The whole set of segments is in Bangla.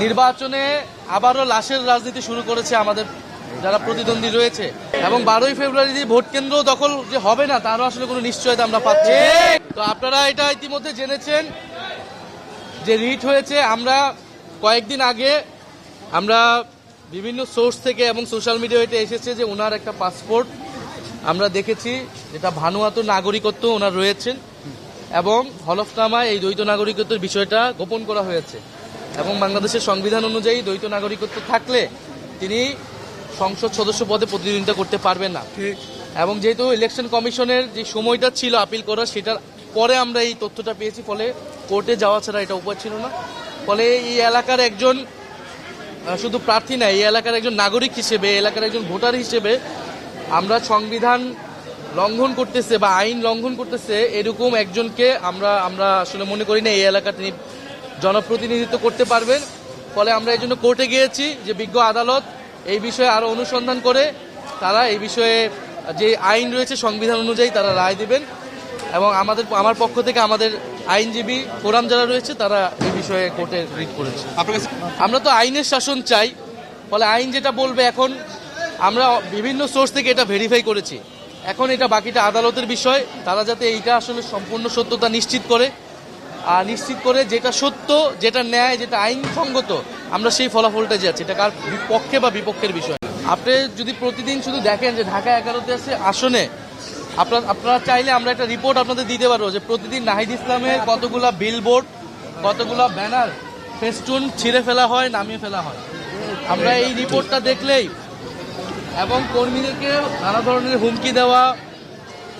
নির্বাচনে আবারও লাশের রাজনীতি শুরু করেছে আমাদের যারা প্রতিদ্বন্দ্বী রয়েছে, এবং 12ই ফেব্রুয়ারি ভোট কেন্দ্র দখল যে হবে না তারও আসলে কোনো নিশ্চয়তা আমরা পাচ্ছি। তো আপনারা এটা ইতিমধ্যে জেনেছেন যে রিট হয়েছে। আমরা কয়েকদিন আগে আমরা বিভিন্ন সোর্স থেকে এবং সোশ্যাল মিডিয়ায় এটা এসেছে যে ওনার একটা পাসপোর্ট আমরা দেখেছি, যেটা ভানুয়াত নাগরিকত্ব ওনার রয়েছেন, এবং হলফনামায় এই দ্বৈত নাগরিকত্বের বিষয়টা গোপন করা হয়েছে। এবং বাংলাদেশের সংবিধান অনুযায়ী দ্বৈত নাগরিকত্ব থাকলে তিনি সংসদ সদস্য পদে প্রতিদ্বন্দ্বিতা করতে পারবেন না। এবং যেহেতু ইলেকশন কমিশনের যে সময়টা ছিল আপিল করার, সেটার পরে আমরা এই তথ্যটা পেয়েছি, ফলে কোর্টে যাওয়া ছাড়া এটা উপায় ছিল না। ফলে এই এলাকার একজন শুধু প্রার্থী না, এই এলাকার একজন নাগরিক হিসেবে, এলাকার একজন ভোটার হিসেবে আমরা সংবিধান লঙ্ঘন করতেছে বা আইন লঙ্ঘন করতেছে এরকম একজনকে আমরা আসলে মনে করি না এই এলাকা তিনি জনপ্রতিনিধিত্ব করতে পারবেন। ফলে আমরা এই জন্য কোর্টে গিয়েছি যে বিজ্ঞ আদালত এই বিষয়ে আরও অনুসন্ধান করে তারা এই বিষয়ে যে আইন রয়েছে সংবিধান অনুযায়ী তারা রায় দেবেন। এবং আমার পক্ষ থেকে আমাদের আইনজীবী ফোরাম যারা রয়েছে তারা এই বিষয়ে কোর্টে রিট করেছে। আমরা তো আইনের শাসন চাই, ফলে আইন যেটা বলবে, এখন আমরা বিভিন্ন সোর্স থেকে এটা ভেরিফাই করেছি, এখন এটা বাকিটা আদালতের বিষয়। তারা যাতে এইটা আসলে সম্পূর্ণ সত্যতা নিশ্চিত করে যেটা সত্য, যেটা ন্যায়, যেটা আইনসঙ্গত, আমরা সেই ফলাফলটা যাচ্ছি। এটা কার পক্ষে বা বিপক্ষের বিষয়। আপনি যদি প্রতিদিন শুধু দেখেন যে ঢাকা 11তে আছে আসনে, আপনারা চাইলে আমরা একটা রিপোর্ট আপনাদের দিতে পারবো যে প্রতিদিন নাহিদ ইসলামের কতগুলা বিলবোর্ড, কতগুলা ব্যানার, ফেস্টুন ছিঁড়ে ফেলা হয়, নামিয়ে ফেলা হয়। আমরা এই রিপোর্টটা দেখলেই, এবং কর্মীদেরকে নানা ধরনের হুমকি দেওয়া,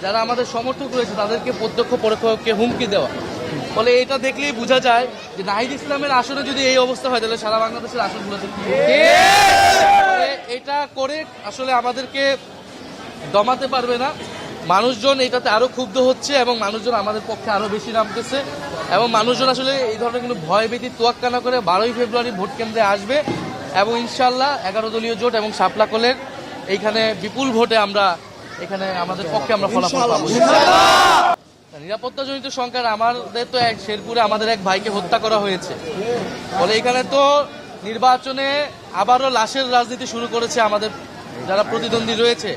যারা আমাদের সমর্থক রয়েছে তাদেরকে প্রত্যক্ষ পরোক্ষকে হুমকি দেওয়া, ফলে এটা দেখলেই বোঝা যায় যে নাহিদ ইসলামের আসনে যদি এই অবস্থা হয় তাহলে সারা বাংলাদেশের আসনগুলোতে এটা করে আসলে আমাদেরকে দমাতে পারবে না। মানুষজন এটাতে আরো ক্ষুব্ধ হচ্ছে এবং মানুষজন আমাদের পক্ষে আরো বেশি নামতেছে, এবং মানুষজন আসলে এই ধরনের কোনো ভয় ভীতি তোয়াক্কা না করে 12ই ফেব্রুয়ারি ভোট কেন্দ্রে আসবে, এবং ইনশাল্লাহ 11 দলীয় জোট এবং শাপলাকলের এইখানে বিপুল ভোটে আমরা এখানে আমাদের পক্ষে আমরা ফলাফল পাবো। নিরাপত্তাজনিত সংখ্যার আমাদের তো শেরপুরে আমাদের এক ভাইকে হত্যা করা হয়েছে, ফলে এখানে তো নির্বাচনে আবারও লাশের রাজনীতি শুরু করেছে আমাদের যারা প্রতিদ্বন্দ্বী রয়েছে।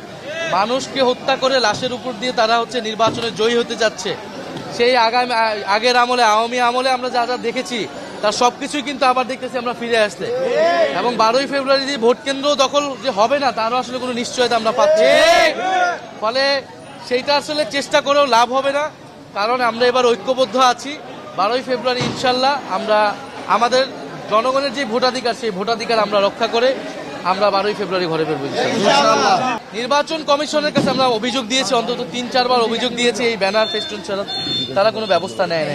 মানুষকে হত্যা করে লাশের উপর দিয়ে তারা নির্বাচনে জয়ী হতে যাচ্ছে। সেই আগের আমলে, আওয়ামী আমলে আমরা যা যা দেখেছি তার সবকিছুই কিন্তু আবার দেখতেছি আমরা ফিরে আসতে, এবং 12ই ফেব্রুয়ারি ভোট কেন্দ্র দখল যে হবে না তারও আসলে কোনো নিশ্চয়তা আমরা পাচ্ছি। ফলে সেইটা আসলে চেষ্টা করেও লাভ হবে না, কারণ আমরা এবার ঐক্যবদ্ধ আছি। 12ই ফেব্রুয়ারি ইনশাল্লাহ আমরা আমাদের জনগণের যে ভোটাধিকার, সেই ভোটাধিকার আমরা রক্ষা করে আমরা 12ই ফেব্রুয়ারি ঘরে ফিরবো ইনশাআল্লাহ। নির্বাচন কমিশনের কাছে আমরা অভিযোগ দিয়েছি, অন্তত 3-4 বার অভিযোগ দিয়েছি এই ব্যানার ফেস্টুন ছাড়া তারা কোনো ব্যবস্থা নেয়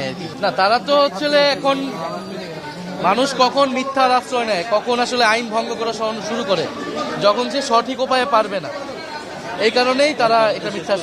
না। তারা তো এখন মানুষ কখন মিথ্যার আশ্রয় নেয়, কখন আসলে আইন ভঙ্গ করা শুরু করে, যখন সে সঠিক উপায়ে পারবে না, এই কারণেই তারা এটা মিথ্যা